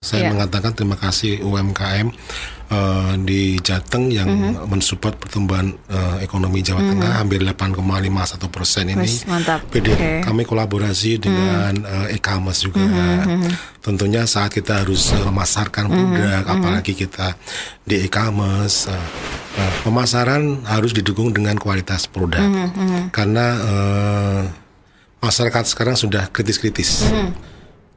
Saya mengatakan terima kasih UMKM di Jateng yang mensupport pertumbuhan ekonomi Jawa Tengah hampir 8,51% ini. Mantap. Kami kolaborasi dengan e-commerce juga. Tentunya saat kita harus memasarkan produk, apalagi kita di e-commerce, pemasaran harus didukung dengan kualitas produk. Karena masyarakat sekarang sudah kritis-kritis.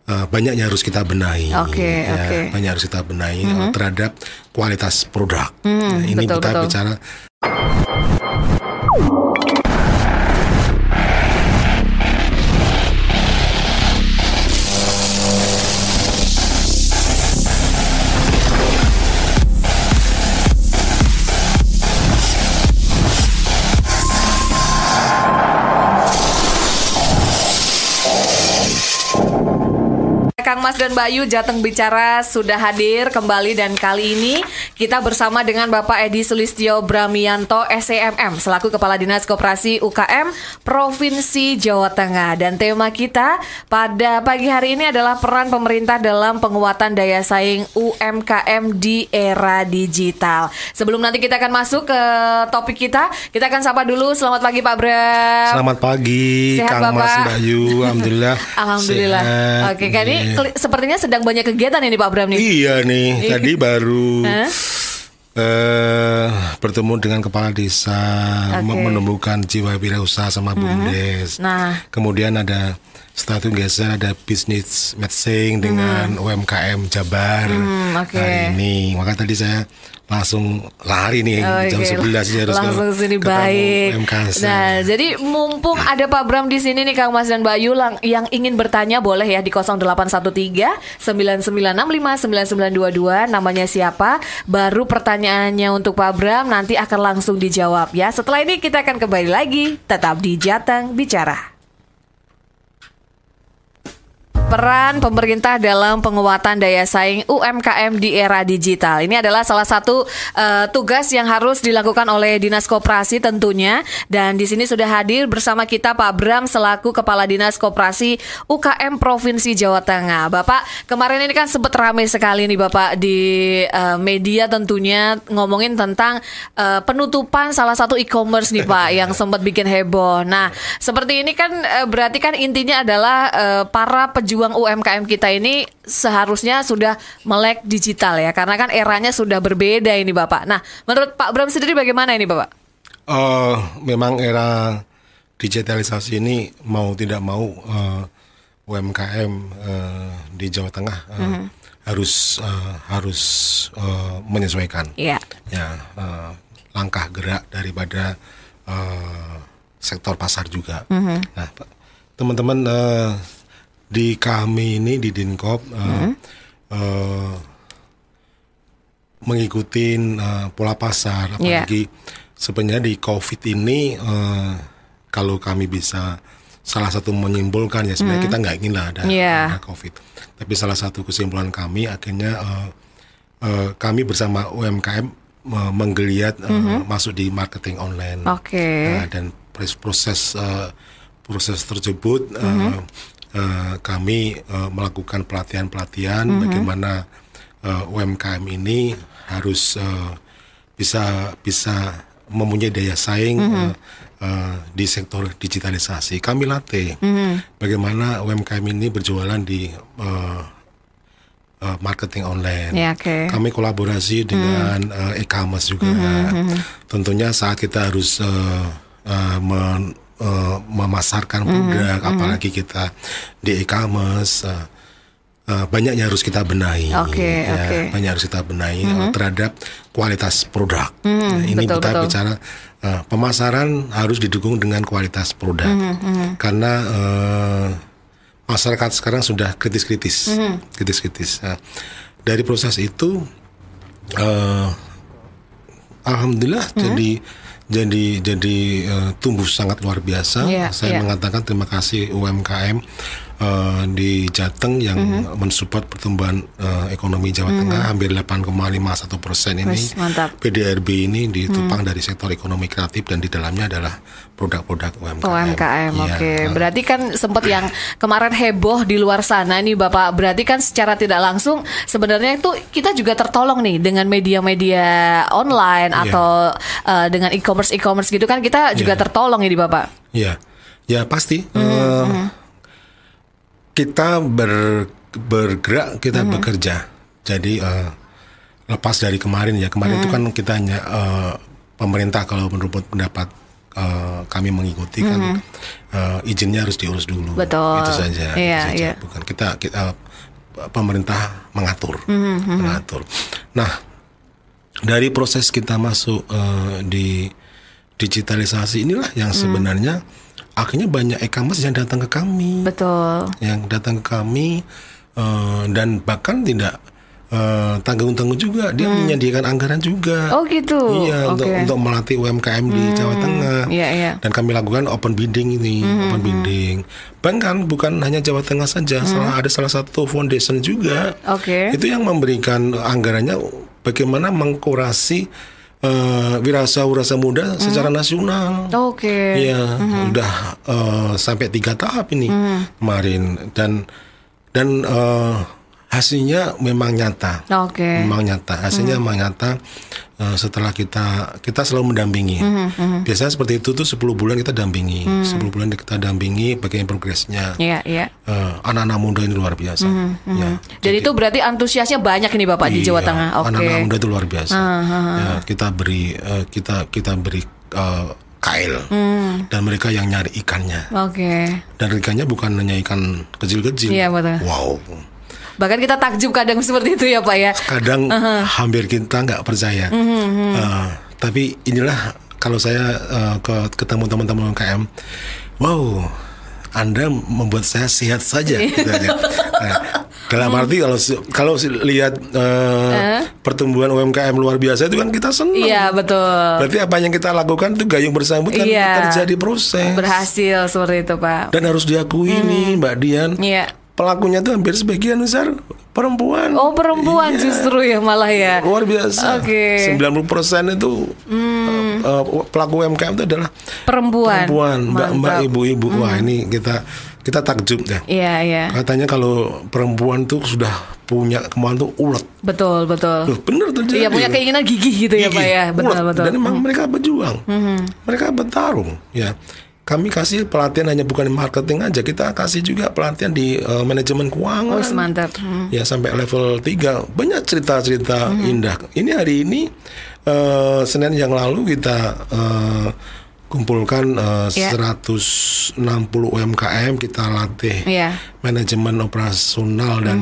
Banyak yang harus kita benahi, banyak harus kita benahi terhadap kualitas produk. Ini kita bicara. Kang Mas dan Mbak Yu, Jateng Bicara sudah hadir kembali dan kali ini kita bersama dengan Bapak Edi Sulistyo Bramianto SEMM selaku Kepala Dinas Koperasi UKM Provinsi Jawa Tengah, dan tema kita pada pagi hari ini adalah peran pemerintah dalam penguatan daya saing UMKM di era digital. Sebelum nanti kita akan masuk ke topik kita akan sapa dulu. Selamat pagi Pak Bram. Selamat pagi. Sehat, Kang Bapak? Mas, Mbak Yu. Alhamdulillah. Alhamdulillah. Sehat. Oke, kan ini sepertinya sedang banyak kegiatan ini Pak Bram nih. Iya nih, tadi baru bertemu dengan kepala desa, menumbuhkan jiwa wirausaha sama BUMDes. Kemudian ada satu geser, ada bisnis matching dengan UMKM Jabar hari ini. Maka tadi saya langsung lari nih jam 11 harus langsung sini. Baik. Nah, jadi mumpung ada Pak Bram di sini nih Kang Mas dan Mbak Yu, yang ingin bertanya boleh ya di 0813 9965 9922, namanya siapa, baru pertanyaannya untuk Pak Bram nanti akan langsung dijawab ya. Setelah ini kita akan kembali lagi tetap di Jateng Bicara. Peran pemerintah dalam penguatan daya saing UMKM di era digital. Ini adalah salah satu tugas yang harus dilakukan oleh Dinas Koperasi tentunya. Dan di sini sudah hadir bersama kita Pak Bram selaku Kepala Dinas Koperasi UKM Provinsi Jawa Tengah. Bapak, kemarin ini kan sempat ramai sekali nih Bapak di media tentunya ngomongin tentang penutupan salah satu e-commerce nih Pak yang sempat bikin heboh. Nah, seperti ini kan berarti kan intinya adalah para pejuang UMKM kita ini seharusnya sudah melek digital ya, karena kan eranya sudah berbeda ini Bapak. Nah, menurut Pak Bram sendiri bagaimana ini Bapak? Memang era digitalisasi ini mau tidak mau UMKM di Jawa Tengah harus menyesuaikan. Langkah gerak daripada sektor pasar juga. Nah, teman-teman di kami ini di Dinkop mengikuti pola pasar, apalagi sebenarnya di COVID ini kalau kami bisa salah satu menyimpulkan ya sebenarnya kita nggak ingin lah ada COVID, tapi salah satu kesimpulan kami akhirnya kami bersama UMKM menggeliat masuk di marketing online. Dan proses tersebut kami melakukan pelatihan bagaimana UMKM ini harus bisa mempunyai daya saing di sektor digitalisasi. Kami latih bagaimana UMKM ini berjualan di marketing online. Kami kolaborasi dengan e-commerce juga. Tentunya saat kita harus memasarkan produk, apalagi kita di e-commerce, banyak yang harus kita benahi, banyak harus kita benahi terhadap kualitas produk. Ini kita bicara pemasaran harus didukung dengan kualitas produk, karena masyarakat sekarang sudah kritis-kritis. Dari proses itu, alhamdulillah jadi tumbuh sangat luar biasa. Saya mengatakan terima kasih UMKM di Jateng yang mensupport pertumbuhan ekonomi Jawa Tengah hampir 8,51% ini. PDRB ini ditopang dari sektor ekonomi kreatif dan di dalamnya adalah produk-produk UMKM. Oke. Berarti kan sempat yang kemarin heboh di luar sana nih Bapak. Berarti kan secara tidak langsung sebenarnya itu kita juga tertolong nih dengan media-media online atau dengan e-commerce gitu kan kita juga tertolong ini Bapak. Iya. Ya pasti. Kita bergerak, kita bekerja. Jadi lepas dari kemarin itu kan kita hanya pemerintah kalau menurut pendapat kami mengikuti kan izinnya harus diurus dulu. Betul. Itu saja. Iya. Bukan kita pemerintah mengatur. Nah, dari proses kita masuk di digitalisasi inilah yang sebenarnya akhirnya banyak e-commerce yang datang ke kami. Betul. Yang datang ke kami dan bahkan tidak tanggung-tanggung juga, dia menyediakan anggaran juga. Oh gitu. Iya, untuk melatih UMKM di Jawa Tengah. Dan kami lakukan open bidding ini, open bidding. Bahkan bukan hanya Jawa Tengah saja, ada salah satu foundation juga. Itu yang memberikan anggarannya bagaimana mengkurasi wirausaha muda secara nasional. Ya, udah sampai 3 tahap ini kemarin dan hasilnya memang nyata. Memang nyata. Hasilnya memang nyata. Setelah kita selalu mendampingi. Biasanya seperti itu tuh 10 bulan kita dampingi. 10 bulan kita dampingi bagaimana progresnya. Anak-anak muda ini luar biasa. Jadi itu berarti antusiasnya banyak ini Bapak di Jawa Tengah. Anak-anak muda itu luar biasa. Kita beri kail dan mereka yang nyari ikannya. Dan ikannya bukan hanya ikan kecil-kecil. Wow. Bahkan kita takjub kadang seperti itu ya Pak ya. Kadang hampir kita nggak percaya. Tapi inilah kalau saya ketemu teman-teman UMKM, wow, Anda membuat saya sehat saja. Gitu aja. Dalam arti kalau lihat pertumbuhan UMKM luar biasa itu kan kita senang. Iya betul. Berarti apa yang kita lakukan itu gayung bersambut kan terjadi proses. Berhasil seperti itu Pak. Dan harus diakui nih Mbak Dian. Pelakunya itu hampir sebagian besar perempuan. Oh perempuan justru ya malah ya. Luar biasa. 90% itu pelaku UMKM itu adalah perempuan. Mbak ibu-ibu. Wah ini kita takjub ya. Katanya kalau perempuan tuh sudah punya kemauan tuh ulet. Betul. Loh, bener terjadi. Iya punya keinginan gigih gitu ya Pak ya. Betul. Dan memang mereka berjuang. Mereka bertarung ya. Kami kasih pelatihan hanya bukan marketing aja, kita kasih juga pelatihan di manajemen keuangan. Mantap. Ya sampai level 3. Banyak cerita-cerita indah. Ini hari ini Senin yang lalu kita kumpulkan 160 UMKM, kita latih manajemen operasional dan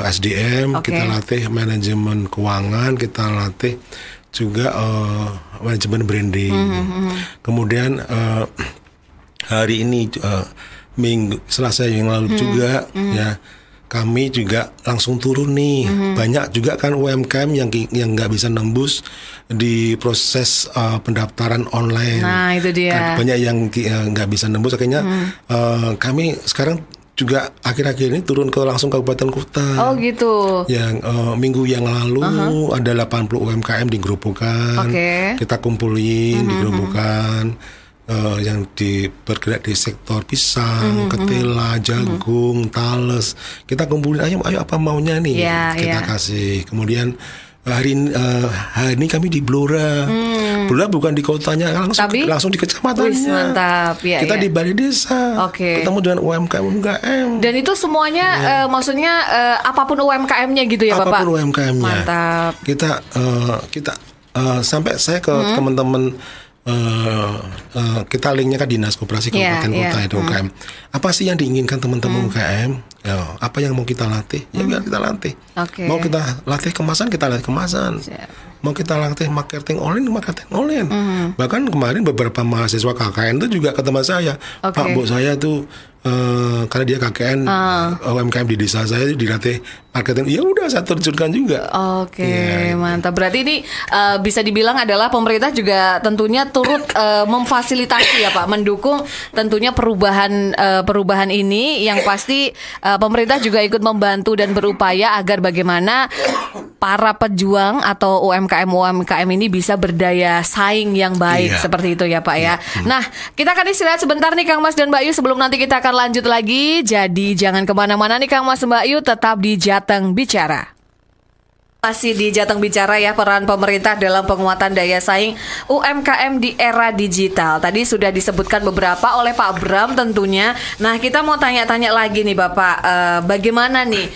SDM, kita latih manajemen keuangan, kita latih juga manajemen branding. Kemudian hari ini Selasa yang lalu juga ya kami juga langsung turun nih. Banyak juga kan UMKM yang nggak bisa nembus di proses pendaftaran online. Nah itu dia. Banyak yang nggak bisa nembus, akhirnya kami sekarang juga akhir-akhir ini turun ke langsung kabupaten kota. Oh gitu. Yang minggu yang lalu ada 80 UMKM di Gerobokan. Kita kumpulin di Gerobokan yang bergerak di sektor pisang, ketela, jagung, tales. Kita kumpulin, ayo apa maunya nih? Kita kasih. Kemudian hari ini kami di Blora. Blora bukan di kotanya, langsung di kecamatannya. Mantap. Kita di balai desa. Ketemu dengan UMKM. Dan itu semuanya maksudnya apapun UMKM-nya gitu ya Bapak? Apapun UMKM-nya. Mantap. Kita sampai saya ke teman-teman, kita linknya kan Dinas Koperasi Kabupaten Kota itu UMKM. Apa sih yang diinginkan teman-teman UMKM? Apa yang mau kita latih? Ya biar kita latih. Mau kita latih kemasan, kita latih kemasan. mau kita latih marketing online. Bahkan kemarin beberapa mahasiswa KKN itu juga ke tempat saya, Pak, Bu, saya tuh karena dia KKN UMKM di desa saya dilatih marketing, ya udah saya terjunkan juga. Mantap. Berarti ini bisa dibilang adalah pemerintah juga tentunya turut memfasilitasi ya Pak, mendukung tentunya perubahan ini, yang pasti pemerintah juga ikut membantu dan berupaya agar bagaimana para pejuang atau UMKM ini bisa berdaya saing yang baik, seperti itu ya Pak ya. Nah, kita akan istirahat sebentar nih Kang Mas dan Mbak Yu, sebelum nanti kita akan lanjut lagi. Jadi jangan kemana-mana nih Kang Mas Mbak Yu, tetap di Jateng Bicara. Masih di Jateng Bicara ya, peran pemerintah dalam penguatan daya saing UMKM di era digital. Tadi sudah disebutkan beberapa oleh Pak Bram tentunya. Nah, kita mau tanya-tanya lagi nih Bapak, bagaimana nih?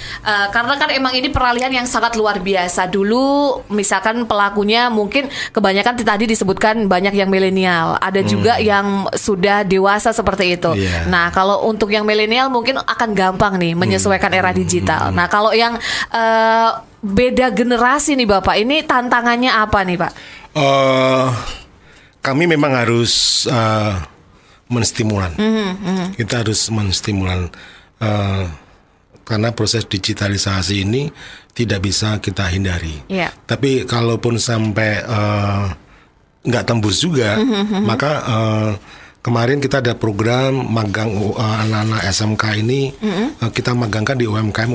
Karena kan emang ini peralihan yang sangat luar biasa. Dulu misalkan pelakunya mungkin kebanyakan tadi disebutkan banyak yang milenial, ada juga yang sudah dewasa seperti itu. Nah, kalau untuk yang milenial mungkin akan gampang nih menyesuaikan era digital. Nah, kalau yang beda generasi nih Bapak, ini tantangannya apa nih Pak? Kami memang harus menstimulan. Kita harus menstimulan karena proses digitalisasi ini tidak bisa kita hindari. Tapi kalaupun sampai nggak tembus juga, maka kemarin kita ada program magang anak-anak SMK ini, kita magangkan di UMKM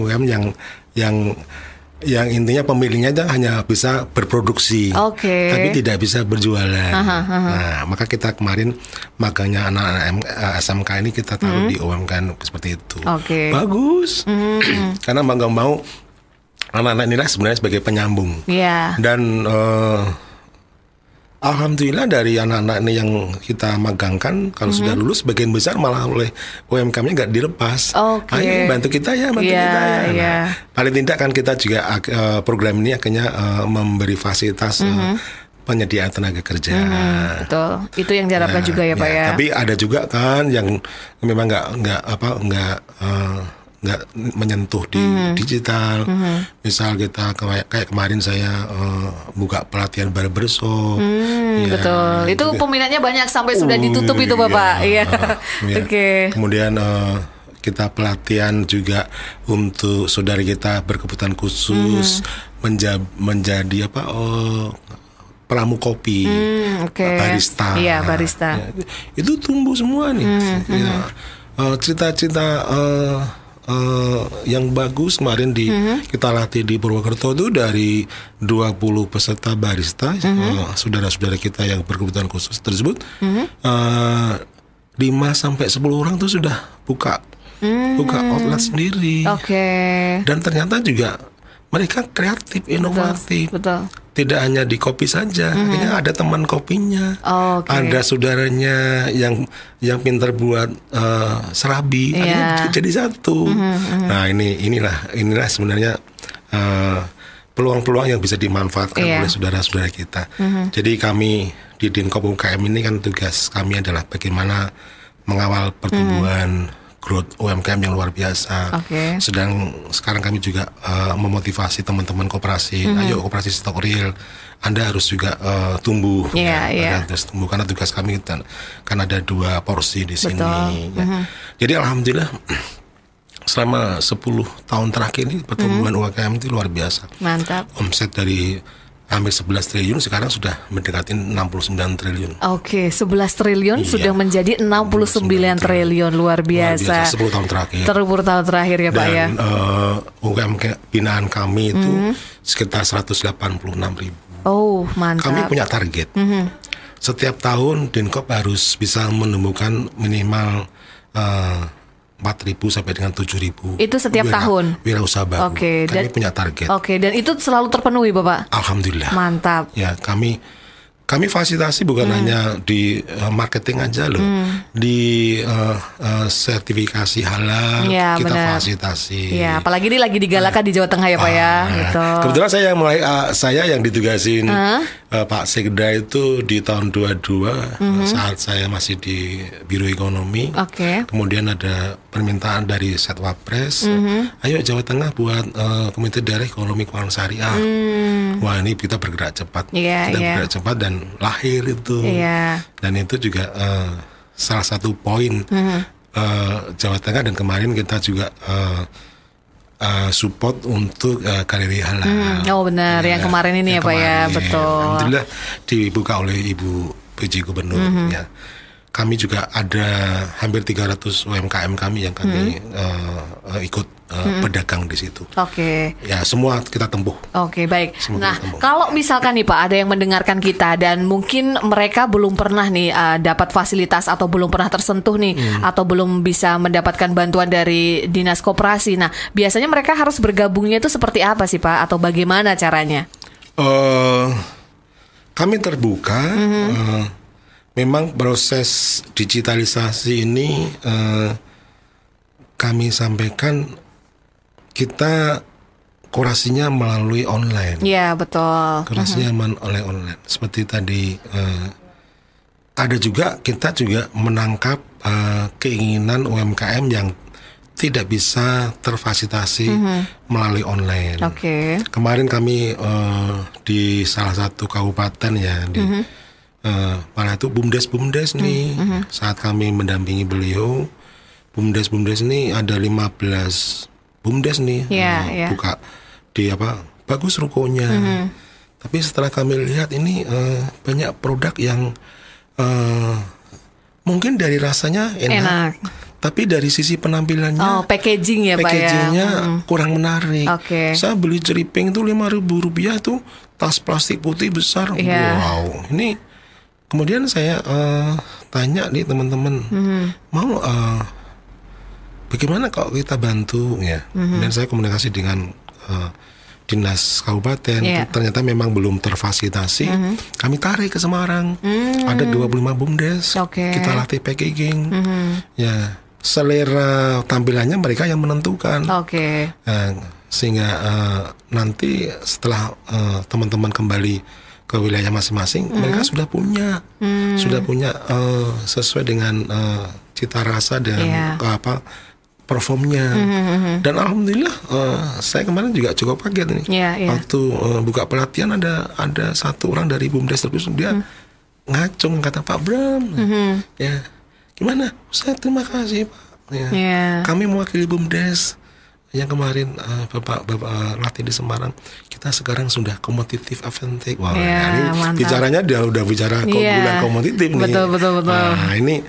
yang intinya pemiliknya hanya bisa berproduksi, tapi tidak bisa berjualan. Nah, maka kita kemarin magangnya anak-anak SMK ini kita taruh di UMKM seperti itu. Bagus, karena mau nggak mau anak-anak inilah sebenarnya sebagai penyambung. Dan alhamdulillah dari anak-anak ini yang kita magangkan, kalau sudah lulus sebagian besar malah oleh UMKM-nya nggak dilepas. Ayo bantu kita ya, Nah, paling tidak kan kita juga program ini akhirnya memberi fasilitas penyediaan tenaga kerja. Betul, itu yang diharapkan juga ya Pak ya. Tapi ada juga kan yang memang nggak menyentuh di digital. Misal kita kayak kemarin saya buka pelatihan barbershop. Betul. Itu peminatnya banyak sampai sudah ditutup itu Bapak. Kemudian kita pelatihan juga untuk saudara kita berkebutuhan khusus menjadi peramu kopi, barista. Barista. Itu tumbuh semua nih. Cita-cita yang bagus kemarin kita latih di Purwokerto itu dari 20 peserta barista, saudara-saudara kita yang berkebutuhan khusus tersebut, 5 sampai 10 orang tuh sudah buka outlet sendiri. Dan ternyata juga mereka kreatif, inovatif. Betul. Tidak hanya di kopi saja, akhirnya ada teman kopinya, ada saudaranya yang pintar buat serabi, akhirnya jadi satu. Nah, inilah sebenarnya peluang-peluang yang bisa dimanfaatkan oleh saudara-saudara kita. Jadi kami di Dinkop UMKM ini kan tugas kami adalah bagaimana mengawal pertumbuhan growth UMKM yang luar biasa. Sedang sekarang kami juga memotivasi teman-teman koperasi, ayo koperasi stok real, Anda harus juga tumbuh. Anda harus tumbuh karena tugas kami kan ada 2 porsi di sini. Jadi alhamdulillah selama 10 tahun terakhir ini pertumbuhan UMKM itu luar biasa. Mantap. Omset dari hampir 11 triliun sekarang sudah mendekati 69 triliun. 11 triliun sudah menjadi 69 triliun, luar biasa. 10 tahun terakhir. 10 tahun terakhir ya Pak ya. Dan UMKM binaan kami itu sekitar 186.000. Mantap. Kami punya target. Setiap tahun Dinkop harus bisa menemukan minimal 4.000 sampai dengan 7.000. Itu setiap tahun? Wirausaha baru. Kami punya target. Dan itu selalu terpenuhi Bapak? Alhamdulillah. Mantap. Ya, kami fasilitasi bukan hanya di marketing aja loh. Di sertifikasi halal kita fasilitasi. Apalagi ini lagi digalakan di Jawa Tengah ya Pak ya. Gitu. Kebetulan saya yang ditugasin Pak Sekda itu di tahun 22 saat saya masih di Biro Ekonomi. Kemudian ada permintaan dari Setwapres, ayo Jawa Tengah buat Komite Daerah Ekonomi Keuangan Syariah. Wah, ini kita bergerak cepat. Bergerak cepat dan lahir itu. Dan itu juga salah satu poin Jawa Tengah, dan kemarin kita juga support untuk Galeri Halal. Oh benar, yang kemarin ini ya Pak ya, betul. Alhamdulillah dibuka oleh Ibu PJ Gubernur. Ya. Kami juga ada hampir 300 UMKM kami yang kami ikut pedagang di situ. Ya, semua kita tempuh. Baik. Nah, kalau misalkan nih Pak, ada yang mendengarkan kita dan mungkin mereka belum pernah nih dapat fasilitas atau belum pernah tersentuh nih atau belum bisa mendapatkan bantuan dari Dinas Koperasi. Nah, biasanya mereka harus bergabungnya itu seperti apa sih Pak, atau bagaimana caranya? Kami terbuka. Memang proses digitalisasi ini kami sampaikan, kita kurasinya melalui online. Iya, betul. Kurasinya oleh online. Seperti tadi ada juga, kita juga menangkap keinginan UMKM yang tidak bisa terfasilitasi melalui online. Kemarin kami di salah satu kabupaten ya, di malah itu BUMDes nih, saat kami mendampingi beliau, BUMDes ini ada 15 BUMDes nih, buka di bagus rukonya. Tapi setelah kami lihat ini banyak produk yang mungkin dari rasanya enak. Tapi dari sisi penampilannya, packagingnya kurang menarik. Saya beli ceriping itu Rp5.000 tuh, tas plastik putih besar. Wow, ini. Kemudian saya tanya nih teman-teman, mau bagaimana kalau kita bantu ya? Dan saya komunikasi dengan dinas kabupaten, ternyata memang belum terfasilitasi. Kami tarik ke Semarang, ada 25 BUMDes, kita latih packaging. Ya, selera tampilannya mereka yang menentukan. Sehingga nanti setelah teman-teman kembali ke wilayah masing-masing, mereka sudah punya sesuai dengan cita rasa dan performnya. Dan alhamdulillah saya kemarin juga cukup kaget nih. Waktu buka pelatihan ada satu orang dari BUMDes terus dia ngacung, kata Pak Bram, ya gimana? Saya terima kasih Pak. Kami mewakili BUMDes yang kemarin Bapak latih di Semarang, kita sekarang sudah kompetitif advantage. Wah, ini bicaranya dia udah bicara bulan kompetitif nih. Betul. Nah, ini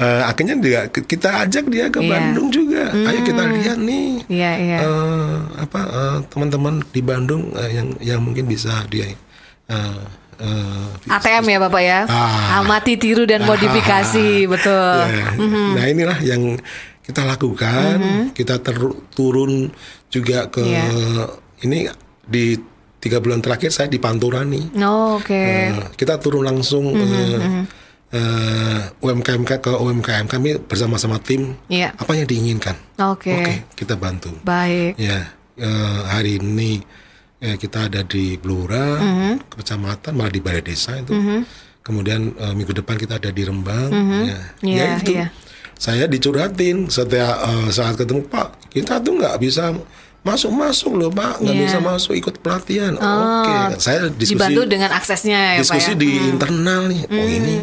akhirnya dia, kita ajak dia ke Bandung juga. Ayo kita lihat nih teman-teman di Bandung yang mungkin bisa dia ATM ya Bapak ya, amati, tiru dan modifikasi. Betul. Nah, inilah yang kita lakukan. Kita turun juga ke ini di 3 bulan terakhir saya di Pantura nih. Kita turun langsung UMKM ke UMKM kami bersama-sama tim. Apa yang diinginkan? Kita bantu. Baik. Ya, hari ini kita ada di Blora, kecamatan, malah di balai desa itu. Kemudian minggu depan kita ada di Rembang. Itu. Saya dicurhatin setiap saat ketemu, Pak, kita tuh nggak bisa masuk loh Pak, nggak bisa masuk ikut pelatihan. Saya dibantu dengan aksesnya ya diskusi Pak ya? Di internal nih. Ini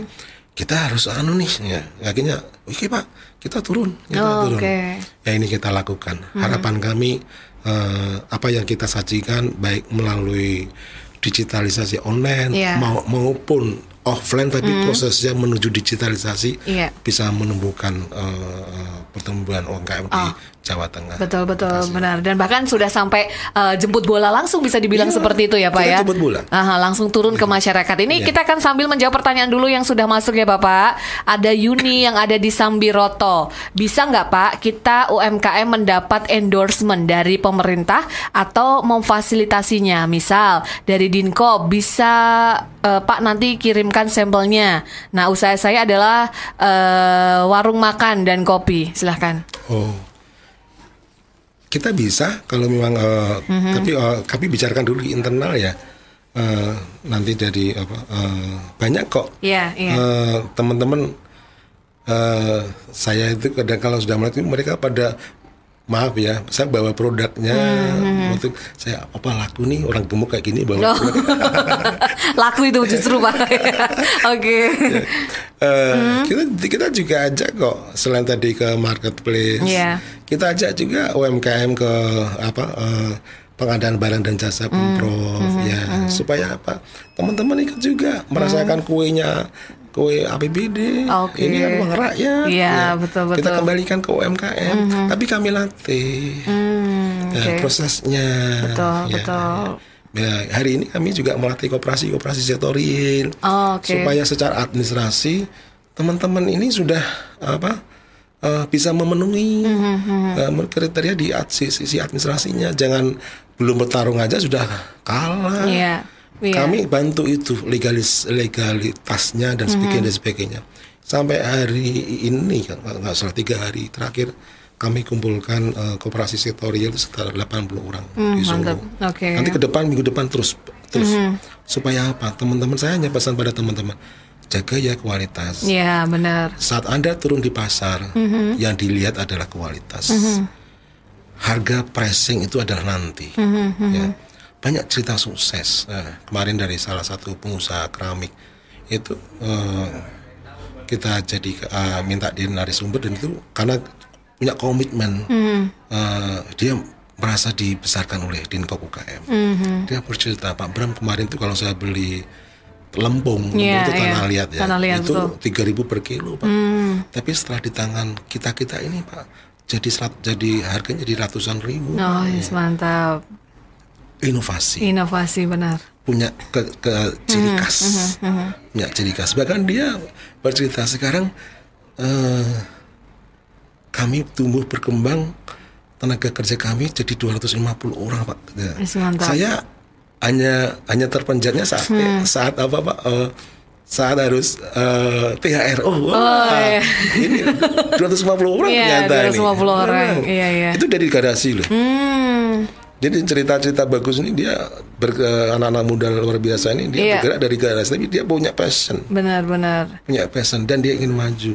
kita harus nih ya. Akhirnya, oke Pak, kita turun. Ya, ini kita lakukan. Harapan kami apa yang kita sajikan baik melalui digitalisasi online maupun offline, tapi prosesnya menuju digitalisasi bisa menumbuhkan pertumbuhan UMKM di Jawa Tengah. Betul, benar. Dan bahkan sudah sampai jemput bola langsung bisa dibilang seperti itu ya Pak ya. Jemput bola. Langsung turun ke masyarakat. Ini kita akan sambil menjawab pertanyaan dulu yang sudah masuk ya Bapak. Ada Yuni yang ada di Sambiroto. Bisa nggak Pak kita UMKM mendapat endorsement dari pemerintah atau memfasilitasinya? Misal dari Dinko bisa Pak nanti kirimkan sampelnya. Nah, usaha saya adalah warung makan dan kopi. Silahkan. Kita bisa kalau memang tapi kami bicarakan dulu di internal ya. nanti jadi banyak kok teman-teman saya itu kadang kalau sudah mulai mereka pada maaf ya, saya bawa produknya, waktu saya laku nih orang gemuk kayak gini bawa produk. Laku itu justru Pak. Oke. Kita juga ajak kok selain tadi ke marketplace, kita ajak juga UMKM ke pengadaan barang dan jasa Pemprov supaya teman-teman ikut juga merasakan kue APBD, ini kan uang rakyat. Betul. Kita kembalikan ke UMKM, tapi kami latih prosesnya. Betul. Ya, hari ini kami juga melatih koperasi sektorial, supaya secara administrasi teman-teman ini sudah bisa memenuhi kriteria di sisi administrasinya. Jangan belum bertarung aja sudah kalah. Kami bantu itu legalitasnya dan sebagainya. Sampai hari ini nggak salah 3 hari terakhir kami kumpulkan koperasi sektorial itu sekitar 80 orang di Solo. Nanti minggu depan terus supaya teman-teman saya hanya pesan pada teman-teman, jaga ya kualitas. Benar. Saat Anda turun di pasar, yang dilihat adalah kualitas. Harga pricing itu adalah nanti. Banyak cerita sukses. Kemarin dari salah satu pengusaha keramik itu kita jadi minta dia narasumber, dan itu karena punya komitmen. Dia merasa dibesarkan oleh Dinkop UKM. Dia bercerita, Pak Bram, kemarin tuh kalau saya beli lempung itu tanah liat ya, itu 3.000 per kilo Pak. Tapi setelah di tangan kita ini Pak, jadi harganya jadi ratusan ribu. Mantap. Inovasi benar. Punya ciri khas, punya ciri khas. Bahkan dia bercerita sekarang kami tumbuh berkembang, tenaga kerja kami jadi 250 orang Pak. Saya hanya terpenjatnya saat saat harus THR. Ini 250 orang ternyata 250 orang. Itu dari garasi loh. Jadi cerita-cerita bagus ini dia anak-anak muda luar biasa ini dia bergerak dari garasi, tapi dia punya passion. Benar. Punya passion dan dia ingin maju.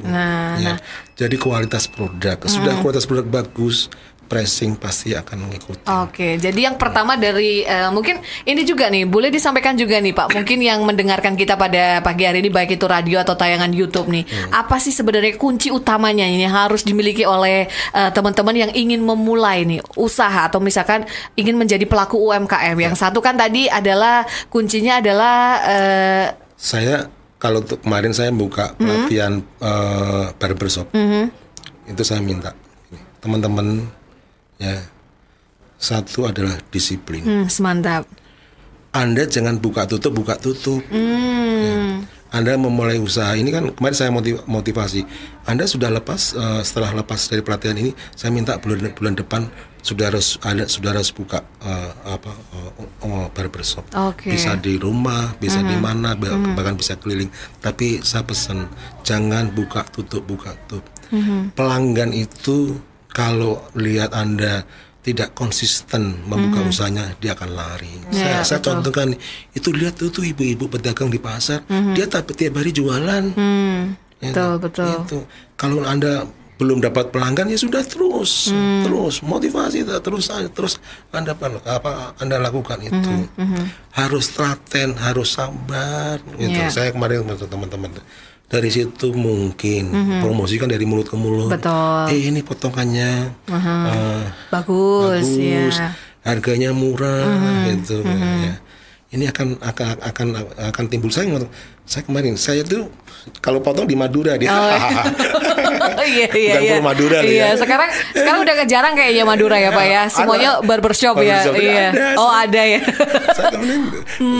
Jadi kualitas produk, sudah kualitas produk bagus, pricing pasti akan mengikuti. Jadi yang pertama dari mungkin ini juga nih boleh disampaikan juga nih Pak, mungkin yang mendengarkan kita pada pagi hari ini baik itu radio atau tayangan YouTube nih, apa sih sebenarnya kunci utamanya ini harus dimiliki oleh teman-teman yang ingin memulai nih usaha atau misalkan ingin menjadi pelaku UMKM? Yang satu kan tadi adalah kuncinya adalah saya kalau kemarin saya buka pelatihan barbershop, itu saya minta teman-teman satu adalah disiplin. Semantap. Anda jangan buka tutup. Anda memulai usaha ini kan kemarin saya motivasi. Anda sudah lepas, setelah lepas dari pelatihan ini, saya minta bulan depan sudah harus buka barbershop. Bisa di rumah, bisa di mana, bahkan bisa keliling. Tapi saya pesan jangan buka tutup. Pelanggan itu kalau lihat Anda tidak konsisten membuka usahanya, dia akan lari. Saya contohkan itu, lihat tuh ibu-ibu pedagang di pasar, dia tiap hari jualan. Betul. Itu. Kalau Anda belum dapat pelanggan ya sudah terus motivasi terus Anda lakukan itu. Harus telaten, harus sabar. Gitu. Saya kemarin teman-teman dari situ mungkin promosikan dari mulut ke mulut. Betul. Ini potongannya bagus. Harganya murah gitu. Ini akan timbul. Saya kemarin saya tuh kalau potong di Madura dia. Iya. Madura ya. Sekarang udah jarang kayaknya Madura ya Pak ya. Semuanya barbershop ya. Ada ya.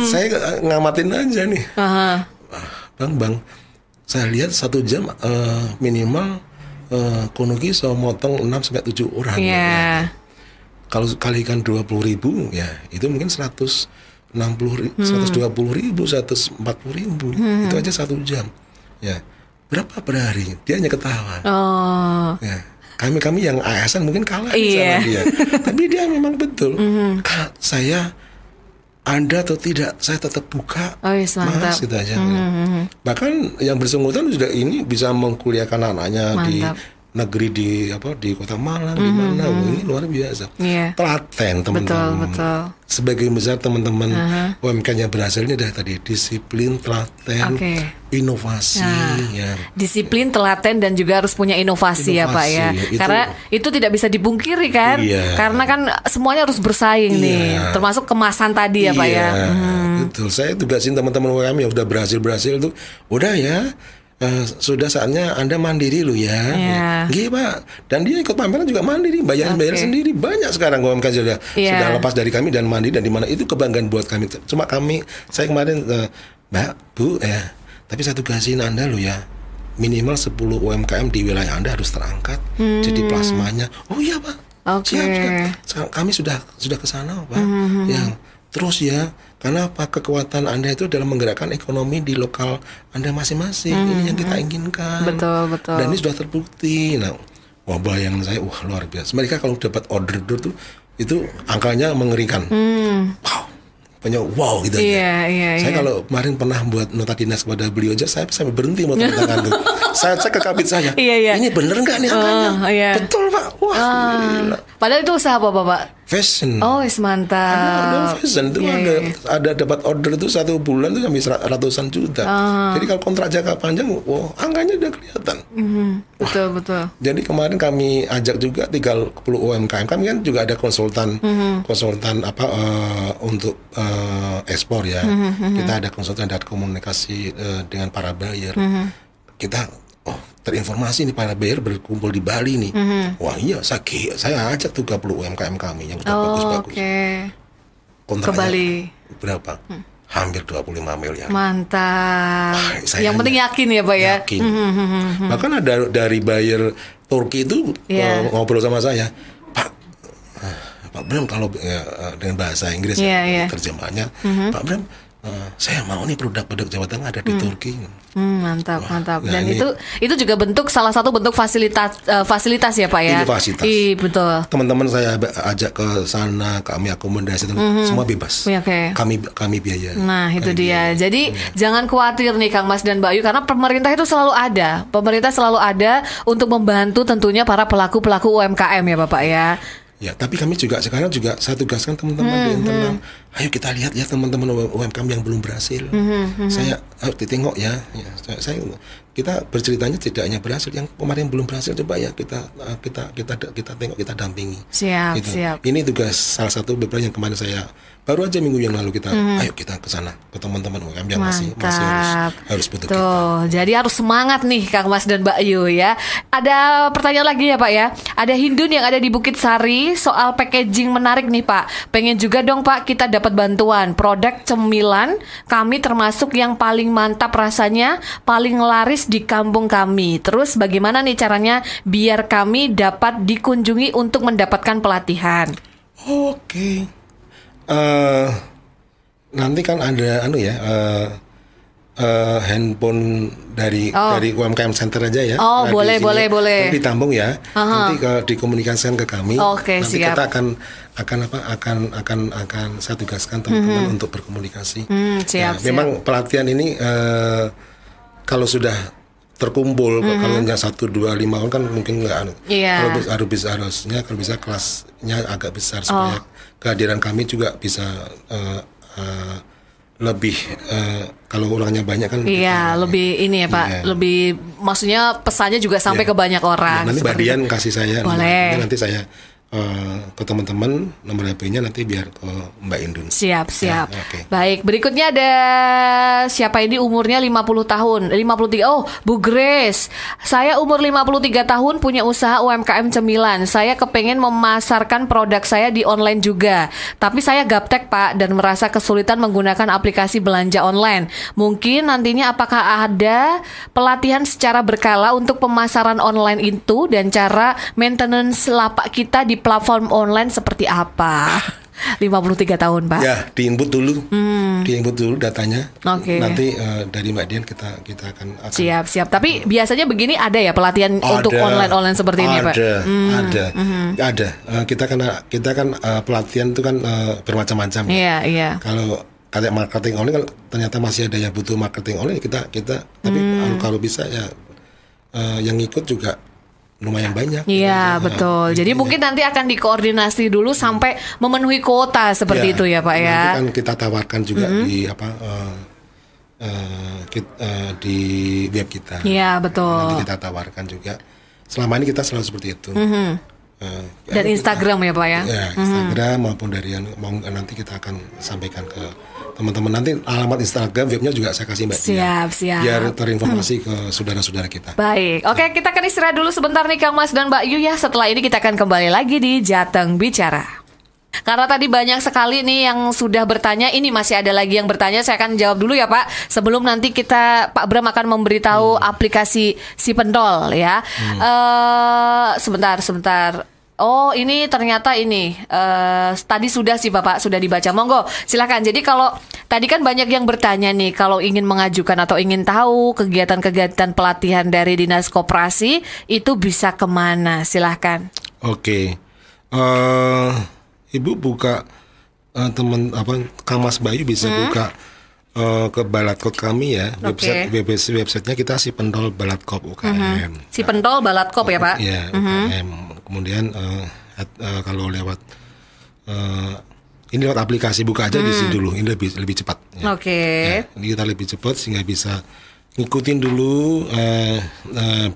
Saya ngamatin aja nih. Bang. Saya lihat 1 jam minimal Konogi bisa motong 6-7 orang. Kalau kalikan 20.000 ya itu mungkin 120.000, 140.000, 140.000. Itu aja 1 jam. Ya. Berapa per hari? Dia hanya ketawa. Ya. Kami yang ASN mungkin kalah sama dia. Tapi dia memang betul. Saya ada atau tidak, saya tetap buka, mantap. Mas, gitu aja. Bahkan yang bersangkutan sudah ini bisa mengkuliahkan anaknya di negeri di Kota Malang, di mana, ini luar biasa. Telaten teman-teman. Betul. Sebagian besar teman-teman UMKM yang berhasil ini adalah tadi disiplin, telaten, inovasi. Disiplin, telaten, dan juga harus punya inovasi ya Pak ya. Karena itu tidak bisa dipungkiri kan. Karena kan semuanya harus bersaing nih, termasuk kemasan tadi ya Pak ya. Betul. Saya tugasin teman-teman UMKM yang udah berhasil itu, udah ya. Sudah saatnya Anda mandiri loh ya. Gitu Pak. Dan dia ikut pameran juga mandiri, bayar sendiri. Banyak sekarang UMKM sudah lepas dari kami dan mandiri, dan di mana itu kebanggaan buat kami. Cuma saya kemarin Mbak, Bu tapi saya tugasin Anda loh ya. Minimal 10 UMKM di wilayah Anda harus terangkat jadi plasmanya. Oh iya Pak. Siap. Kami sudah ke sana Pak. Terus ya, karena apa, kekuatan Anda itu dalam menggerakkan ekonomi di lokal Anda masing-masing. Ini yang kita inginkan. Betul. Dan ini sudah terbukti. Nah, bayangan saya, luar biasa. Mereka kalau dapat order tuh, itu angkanya mengerikan. Wow gitu aja. Saya kalau kemarin pernah buat nota dinas kepada beliau aja, saya sampai berhenti mau tanda tangan tuh. Saya cek ke kabit saya. Ini bener nggak nih angkanya? Betul Pak. Padahal itu usaha apa Pak? Fashion. Mantap. Ada fashion itu ada dapat order itu 1 bulan itu sampai ratusan juta. Jadi kalau kontrak jangka panjang, angkanya udah kelihatan. Betul. Jadi kemarin kami ajak juga 30 UMKM. Kami kan juga ada konsultan untuk ekspor ya. Kita ada konsultan dan komunikasi dengan para buyer. Kita terinformasi nih para buyer berkumpul di Bali nih. Wah iya, saya ajak 30 UMKM kami yang sudah bagus-bagus. Kontraknya ke Bali berapa? Hampir 25 miliar. Mantap. Yang penting yakin ya Pak ya. Yakin. Bahkan ada dari buyer Turki itu ngobrol sama saya, Pak Bram, kalau dengan bahasa Inggris terjemahannya, Pak Bram, saya mau nih produk-produk Jawa Tengah ada di Turki. Mantap. Dan itu juga salah satu bentuk fasilitas ya Pak ya. Ini fasilitas. Betul. Teman-teman saya ajak ke sana, kami akomodasi, semua bebas. Kami biaya. Nah itu dia. Jadi jangan khawatir nih Kang Mas dan Mbak Ayu, karena pemerintah itu selalu ada. Pemerintah selalu ada untuk membantu tentunya para pelaku UMKM ya Bapak ya. Ya, tapi kami sekarang saya tugaskan teman-teman di internal. Ayo kita lihat ya teman-teman UMKM yang belum berhasil. Saya harus ditengok ya. Kita berceritanya tidak hanya berhasil, yang kemarin belum berhasil coba ya kita tengok, kita dampingi. Siap. Ini tugas salah satu beberapa yang kemarin saya baru aja minggu yang lalu ayo kita ke sana ke teman-teman UMKM yang masih harus butuh kita. Jadi harus semangat nih Kang Mas dan Mbak Ayu ya. Ada pertanyaan lagi ya Pak ya. Ada Hindun yang ada di Bukit Sari soal packaging menarik nih Pak. Pengen juga dong Pak kita dapat bantuan. Produk cemilan kami termasuk yang paling mantap rasanya, paling laris di kampung kami. Terus bagaimana nih caranya biar kami dapat dikunjungi untuk mendapatkan pelatihan? Nanti kan ada handphone dari UMKM Center aja ya. Boleh. Nanti ditampung ya. Nanti dikomunikasikan ke kami. Nanti siap. Kita akan saya tugaskan teman-teman untuk berkomunikasi. Siap. Memang pelatihan ini kalau sudah terkumpul, kalau nggak 1, 2, 5 orang kan mungkin nggak. Harusnya kalau bisa kelasnya agak besar supaya kehadiran kami juga bisa lebih kalau orangnya banyak kan. Lebih ini ya Pak. Lebih maksudnya pesannya juga sampai ke banyak orang. Nanti Mbak Dian kasih saya. Boleh. Nanti saya ke teman-teman nomor HP-nya nanti biar ke Mbak Indun. Siap. Baik, berikutnya ada siapa ini umurnya 50 tahun 53. Bu Grace, saya umur 53 tahun punya usaha UMKM cemilan. Saya kepengen memasarkan produk saya di online juga, tapi saya gaptek Pak dan merasa kesulitan menggunakan aplikasi belanja online. Mungkin nantinya apakah ada pelatihan secara berkala untuk pemasaran online itu dan cara maintenance lapak kita di platform online seperti apa? 53 tahun, Pak. Ya, diinput dulu datanya. Oke. Nanti dari Mbak Dian kita akan siap. Tapi biasanya begini ada ya pelatihan untuk online seperti ini, Pak? Ada. Kita kan pelatihan itu kan bermacam-macam. Iya. Kalau kayak marketing online kan ternyata masih ada yang butuh marketing online, kita tapi kalau bisa ya yang ikut juga lumayan banyak. Iya, betul. Jadi mungkin nanti akan dikoordinasi dulu sampai memenuhi kuota seperti itu ya, Pak ya. Nanti kan kita tawarkan juga di web kita. Iya, betul. Nanti kita tawarkan juga. Selama ini kita selalu seperti itu. Dan Instagram ya, Pak ya. Ya, Instagram maupun dari nanti kita akan sampaikan ke teman-teman. Nanti alamat Instagram, webnya juga saya kasih Mbak. Siap. Biar terinformasi ke saudara-saudara kita. Baik, oke, kita akan istirahat dulu sebentar nih Kang Mas dan Mbak Yu ya. Setelah ini kita akan kembali lagi di Jateng Bicara. Karena tadi banyak sekali nih yang sudah bertanya, ini masih ada lagi yang bertanya, saya akan jawab dulu ya Pak. Sebelum nanti Pak Bram akan memberitahu aplikasi Si Pendol ya. Sebentar. Oh, ini ternyata tadi sudah sih Bapak, sudah dibaca. Monggo, silakan. Jadi kalau tadi kan banyak yang bertanya nih, kalau ingin mengajukan atau ingin tahu kegiatan-kegiatan pelatihan dari Dinas Koperasi itu bisa kemana? Silahkan. Oke. Ibu buka Kang Mas Bayu bisa buka ke Balatkop kami ya. Websitenya kita Si Pendol Balatkop UKM. Si Pendol Balatkop ya Pak? Iya, UKM. Kemudian kalau lewat ini lewat aplikasi buka aja di sini dulu, ini lebih cepat. Ya. Ya, ini kita lebih cepat sehingga bisa ngikutin dulu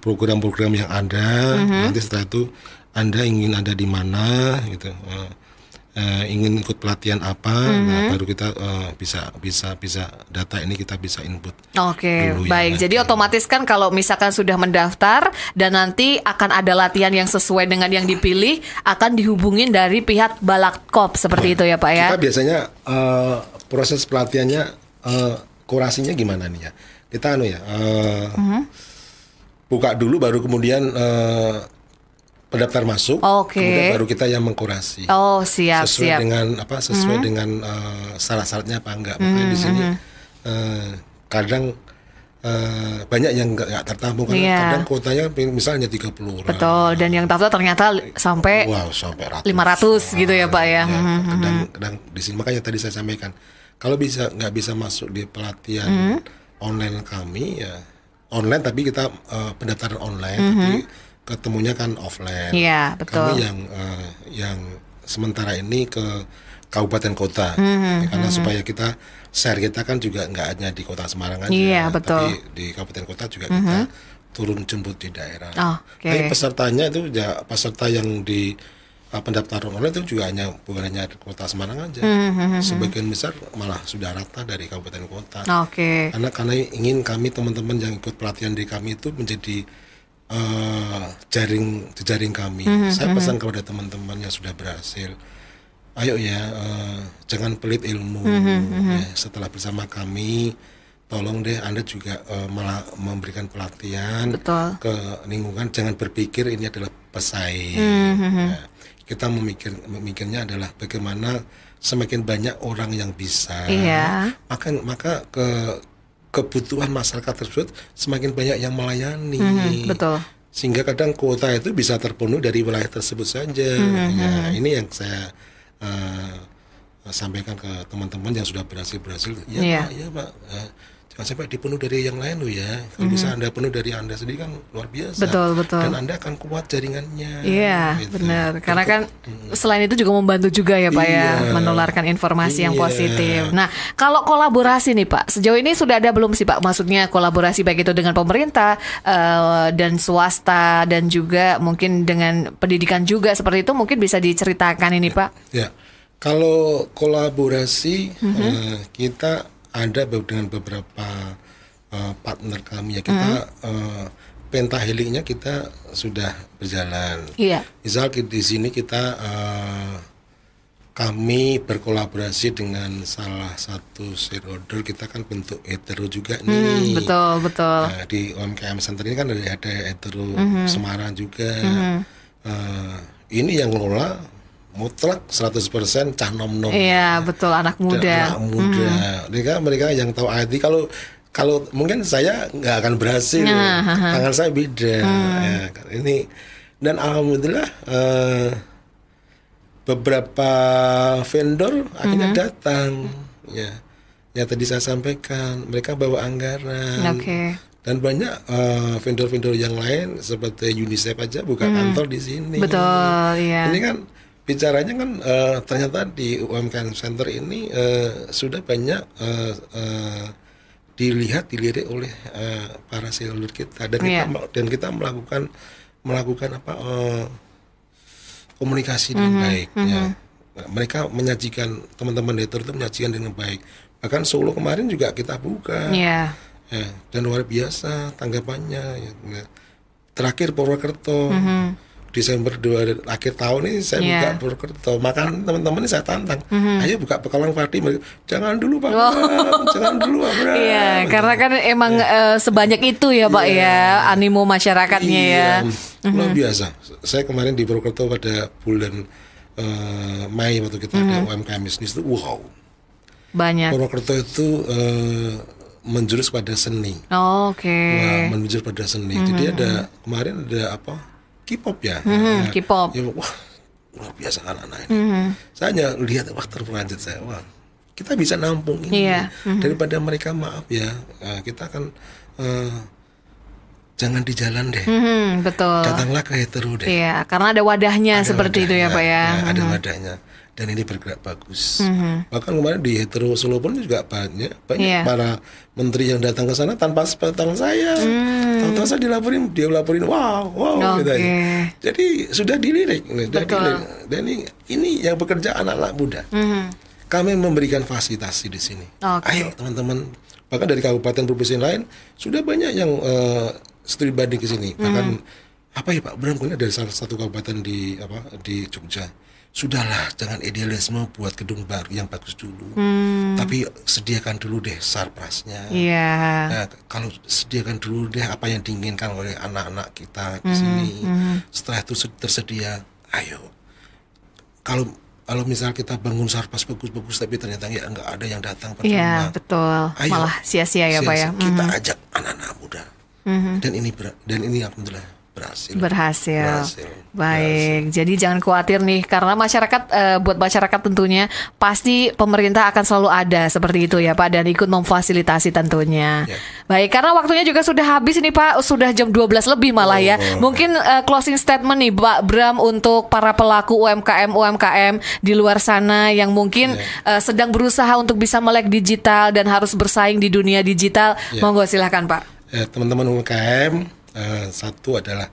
program-program yang ada. Nanti setelah itu Anda ingin ada di mana gitu. Ingin ikut pelatihan apa, baru kita bisa data ini kita bisa input. Oke, baik. Jadi otomatis kan kalau misalkan sudah mendaftar dan nanti akan ada latihan yang sesuai dengan yang dipilih, akan dihubungin dari pihak Balatkop seperti itu ya Pak ya. Kita biasanya proses pelatihannya kurasinya gimana nih ya? Kita buka dulu baru kemudian pendaftar masuk, kemudian baru kita yang mengkurasi. Oh, siap. Sesuai dengan syarat-syaratnya apa enggak. Makanya di sini kadang banyak yang nggak tertampung karena kadang kuotanya misalnya 30 orang. Betul, dan yang daftar ternyata sampai 500 gitu ya Pak ya. Kadang di sini makanya tadi saya sampaikan kalau nggak bisa masuk di pelatihan online kami ya online tapi kita pendaftaran online tapi ketemunya kan offline. Iya, betul. Kami yang sementara ini ke kabupaten kota, karena supaya kita share kita kan juga nggak hanya di kota Semarang aja, tapi di kabupaten kota juga kita turun jemput di daerah. Tapi pesertanya itu ya peserta yang di pendaftaran online itu juga bukan hanya di kota Semarang aja, sebagian besar malah sudah rata dari kabupaten kota. Karena ingin kami teman-teman yang ikut pelatihan di kami itu menjadi jejaring kami. Saya pesan kepada teman-teman yang sudah berhasil, ayo ya jangan pelit ilmu. Ya, setelah bersama kami, tolong deh Anda juga malah memberikan pelatihan ke lingkungan. Jangan berpikir ini adalah pesaing. Ya, kita memikirnya adalah bagaimana semakin banyak orang yang bisa, maka kebutuhan masyarakat tersebut semakin banyak yang melayani. Sehingga kadang kuota itu bisa terpenuhi dari wilayah tersebut saja. Ya, ini yang saya sampaikan ke teman-teman yang sudah berhasil. Ya Pak, jangan sampai dipenuhi dari yang lain loh ya. Kalau bisa Anda penuh dari Anda sendiri kan luar biasa. Betul. Dan Anda akan kuat jaringannya. Iya, gitu. Benar. Karena kan selain itu juga membantu juga ya Pak ya, menularkan informasi yang positif. Nah, kalau kolaborasi nih Pak, sejauh ini sudah ada belum sih Pak? Maksudnya kolaborasi baik itu dengan pemerintah dan swasta dan juga mungkin dengan pendidikan juga seperti itu, mungkin bisa diceritakan ini Pak? Ya, kalau kolaborasi kita ada dengan beberapa partner kami ya, kita pentahelingnya kita sudah berjalan. Misal di sini kami berkolaborasi dengan salah satu shareholder, kita kan bentuk hetero juga nih. Betul. Nah, di UMKM Center ini kan ada hetero Semarang juga. Ini yang ngelola mutlak 100% cah nom-nom. Iya, betul, anak muda. Anak muda. Mereka yang tahu IT. Kalau mungkin saya nggak akan berhasil. Tangan saya beda. Ya, ini dan alhamdulillah beberapa vendor akhirnya datang. Ya, yang tadi saya sampaikan, mereka bawa anggaran. Dan banyak vendor-vendor yang lain seperti UNICEF aja buka kantor di sini. Betul, iya. Ini kan bicaranya kan ternyata di UMKM Center ini sudah banyak dilirik oleh para shareholder kita dan kita melakukan komunikasi dengan baik. Ya. Mereka menyajikan, teman-teman editor itu menyajikan dengan baik. Bahkan Solo kemarin juga kita buka. Ya, dan luar biasa tanggapannya. Ya. Terakhir Purwokerto. Desember akhir tahun ini saya buka Purwokerto. Makan teman-teman ini saya tantang. Ayo buka Pekalongan Pati. Jangan dulu Pak Bram. Jangan dulu Pak Bram. Iya, karena kan emang sebanyak itu ya Pak ya animo masyarakatnya ya. Luar biasa. Saya kemarin di Purwokerto pada bulan Mei waktu kita ada UMKM bisnis itu wow. Banyak. Purwokerto itu menjurus pada seni. Oke. Menjurus pada seni. Jadi ada kemarin ada apa? K-pop ya. K-pop. Ya, wah, luar biasa anak-anak ini. Saya hanya lihat terperanjat saya. Wah, kita bisa nampung ini. Daripada mereka maaf ya, kita akan jangan di jalan deh. Betul. Datanglah ke hetero deh. Iya, karena ada wadahnya seperti itu ya Pak ya. Ada wadahnya. Dan ini bergerak bagus. Bahkan kemarin di hetero Solo pun juga banyak para menteri yang datang ke sana tanpa sepengetahuan saya. Tahu-tahu saya dia laporin, wow, gitu aja. Jadi sudah dilirik. Dan ini yang bekerja anak-anak muda. Kami memberikan fasilitasi di sini. Ayo teman-teman. Bahkan dari kabupaten provinsi lain sudah banyak yang studi banding ke sini. Bahkan apa ya Pak Bram, dari salah satu kabupaten di Jogja. Sudahlah, jangan idealisme buat gedung baru yang bagus dulu. Tapi sediakan dulu deh sarprasnya. Nah, kalau sediakan dulu deh apa yang diinginkan oleh anak-anak kita di sini. Setelah itu tersedia, ayo. Kalau misal kita bangun sarpras bagus-bagus tapi ternyata ya nggak ada yang datang percuma. Iya, betul. Ayo, malah sia-sia ya Pak ya. Kita ajak anak-anak muda. Dan ini alhamdulillah berhasil. Baik, jadi jangan khawatir nih karena masyarakat buat masyarakat tentunya pasti pemerintah akan selalu ada seperti itu ya Pak dan ikut memfasilitasi tentunya. Baik, karena waktunya juga sudah habis ini Pak, sudah jam 12 lebih malah ya. Mungkin closing statement nih Pak Bram untuk para pelaku UMKM di luar sana yang mungkin sedang berusaha untuk bisa melek digital dan harus bersaing di dunia digital. Monggo silahkan Pak. Teman-teman UMKM, satu adalah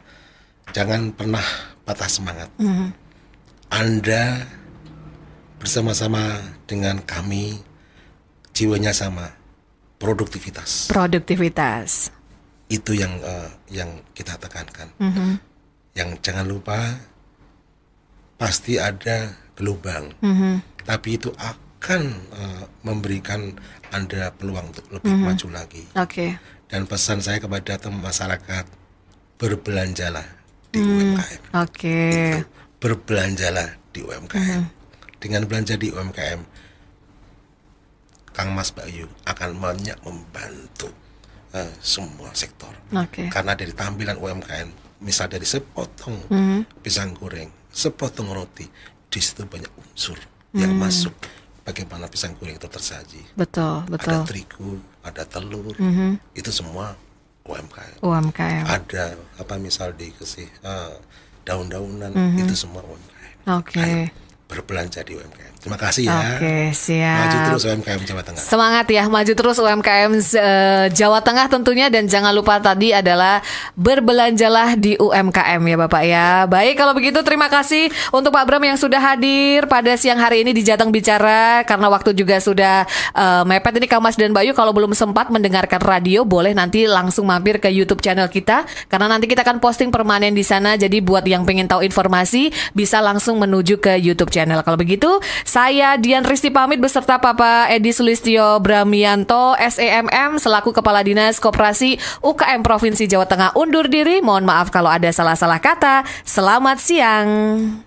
jangan pernah patah semangat. Anda bersama-sama dengan kami, jiwanya sama, produktivitas. Itu yang kita tekankan. Yang jangan lupa pasti ada gelombang, tapi itu akan memberikan Anda peluang untuk lebih maju lagi. Dan pesan saya kepada masyarakat, berbelanjalah di UMKM. Itu, berbelanjalah di UMKM. Dengan belanja di UMKM, Kang Mas Bayu akan banyak membantu semua sektor. Karena dari tampilan UMKM, misal dari sepotong pisang goreng, sepotong roti, di situ banyak unsur yang masuk. Bagaimana pisang goreng itu tersaji. Betul. Ada terigu, ada telur, itu semua UMKM. Ada misal dikasih daun-daunan, itu semua UMKM. Ayo, berbelanja di UMKM. Terima kasih ya. Siap. Maju terus UMKM Jawa Tengah. Semangat ya, maju terus UMKM Jawa Tengah tentunya, dan jangan lupa tadi adalah berbelanjalah di UMKM ya Bapak ya. Baik, kalau begitu terima kasih untuk Pak Bram yang sudah hadir pada siang hari ini di Jateng Bicara. Karena waktu juga sudah mepet ini, Kang Mas dan Bayu kalau belum sempat mendengarkan radio boleh nanti langsung mampir ke YouTube channel kita, karena nanti kita akan posting permanen di sana. Jadi buat yang pengen tahu informasi bisa langsung menuju ke YouTube channel. Kalau begitu saya Dian Risti pamit beserta Papa Edi Sulistyo Bramianto SEMM selaku Kepala Dinas Koperasi UKM Provinsi Jawa Tengah undur diri. Mohon maaf kalau ada salah-salah kata. Selamat siang.